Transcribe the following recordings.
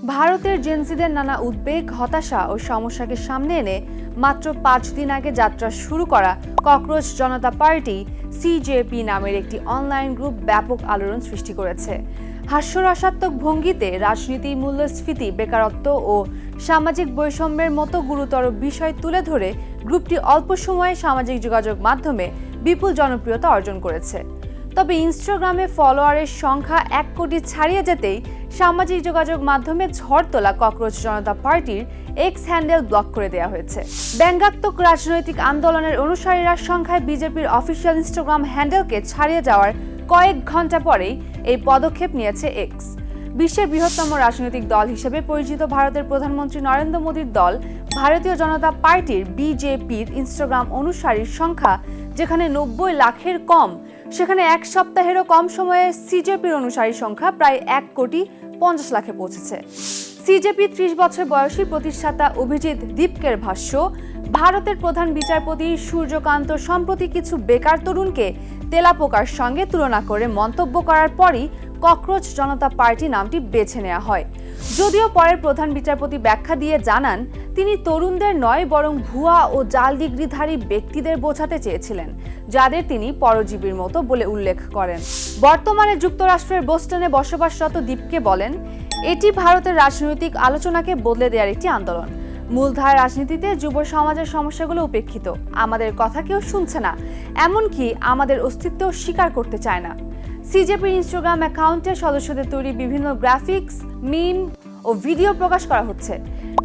ভারতের জেনজিদের নানা উদ্বেগ, হতাশা ও সমস্যাকে সামনে এনে মাত্র 5 দিন আগে যাত্রা শুরু করা ককরোচ জনতা পার্টি সিজেপি নামের একটি অনলাইন গ্রুপ ব্যাপক আলোড়ন সৃষ্টি করেছে। হাস্যরসাত্মক ভঙ্গিতে রাজনীতি, মূল্যস্ফীতি, বেকারত্ব ও সামাজিক বৈষম্যের মতো গুরুতর বিষয় তুলে ধরে গ্রুপটি অল্প সময়ে সামাজিক যোগাযোগ মাধ্যমে বিপুল জনপ্রিয়তা অর্জন করেছে। তবে ইনস্টাগ্রামে ফলোয়ারের সংখ্যা 1 কোটি ছাড়িয়ে যেতেই সামাজিক যোগাযোগ মাধ্যমে ঝড় তোলা ককরোচ জনতা পার্টির এক্স হ্যান্ডেল ব্লক করে দেওয়া হয়েছে। ব্যঙ্গাত্মক রাজনৈতিক আন্দোলনের অনুসারীরা সংখ্যায় বিজেপির অফিসিয়াল ইনস্টাগ্রাম হ্যান্ডেলকে ছাড়িয়ে যাওয়ার কয়েক ঘন্টা পরেই এই পদক্ষেপ নিয়েছে এক্স। বিশ্বের বৃহত্তম রাজনৈতিক দল হিসেবে পরিচিত ভারতের প্রধানমন্ত্রী নরেন্দ্র মোদীর দল ভারতীয় জনতা পার্টির বিজেপির ইনস্টাগ্রাম অনুসারীর সংখ্যা যেখানে 90 লাখের কম, সেখানে এক সপ্তাহেরও কম সময়ে সিজেপির অনুসারীর সংখ্যা প্রায় 1 কোটি 50 লাখে পৌঁছেছে। সিজেপি 30 বছর বয়সী প্রতিষ্ঠাতা অভিজিৎ দীপকের ভাষ্য, ভারতের প্রধান বিচারপতি সূর্যকান্ত সম্প্রতি কিছু বেকার তরুণকে তেলাপোকার সঙ্গে তুলনা করে মন্তব্য করার পরই ককরোচ জনতা পার্টি নামটি বেছে নেওয়া হয়। যদিও পরের প্রধান বিচারপতি ব্যাখ্যা দিয়ে জানান, তিনি তরুণদের নয় বরং ভুয়া ও জাল ডিগ্রিধারী ব্যক্তিদের বোঝাতে চেয়েছিলেন, যাদের তিনি পরজীবীর মতো বলে উল্লেখ করেন। বর্তমানে যুক্তরাষ্ট্রের বোস্টনে বসবাসরত দীপকে বলেন, এটি ভারতের রাজনৈতিক আলোচনাকে বদলে দেওয়ার একটি আন্দোলন। মূলধারা রাজনীতিতে যুব সমাজের সমস্যাগুলো উপেক্ষিত, আমাদের কথা কেউ শুনছে না, এমনকি আমাদের অস্তিত্ব স্বীকার করতে চায় না। সিজেপির ইনস্টাগ্রাম অ্যাকাউন্টে সদস্যদের তৈরি বিভিন্ন গ্রাফিক্স, মিম ও ভিডিও প্রকাশ করা হচ্ছে।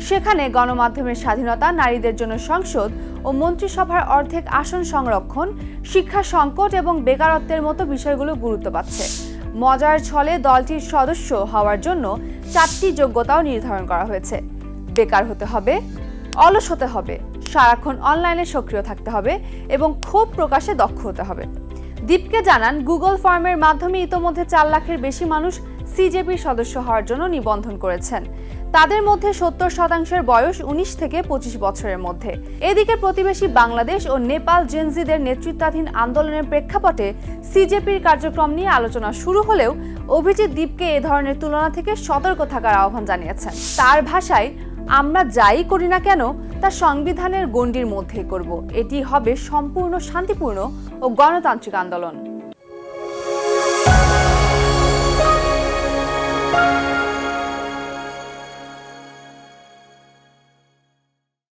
সেখানে গণমাধ্যমের স্বাধীনতা, নারীদের জন্য সংসদ ও মন্ত্রিসভার অর্ধেক আসন সংরক্ষণ, শিক্ষা সংকট এবং বেকারত্বের মতো বিষয়গুলো গুরুত্ব পাচ্ছে। মজার ছলে দলটির সদস্য হওয়ার জন্য 4টি যোগ্যতাও নির্ধারণ করা হয়েছে। বেকার হতে হবে, অলস হতে হবে, সারাক্ষণ অনলাইনে সক্রিয় থাকতে হবে এবং ক্ষোভ প্রকাশে দক্ষ হতে হবে। দীপকে জানান, গুগল ফর্মের মাধ্যমে ইতোমধ্যে 4 লাখের বেশি মানুষ সিজেপির সদস্য হওয়ার জন্য নিবন্ধন করেছেন। তাদের মধ্যে 70% বয়স 19 থেকে 25 বছরের মধ্যে। এদিকে প্রতিবেশী বাংলাদেশ ও নেপাল জেনজিদের নেতৃত্বাধীন আন্দোলনের প্রেক্ষাপটে সিজেপির কার্যক্রম নিয়ে আলোচনা শুরু হলেও অভিজিৎ দীপকে এ ধরনের তুলনা থেকে সতর্ক থাকার আহ্বান জানিয়েছেন। তার ভাষায়, আমরা যাই করি না কেন তা সংবিধানের গণ্ডির মধ্যেই করব। এটি হবে সম্পূর্ণ শান্তিপূর্ণ ও গণতান্ত্রিক আন্দোলন।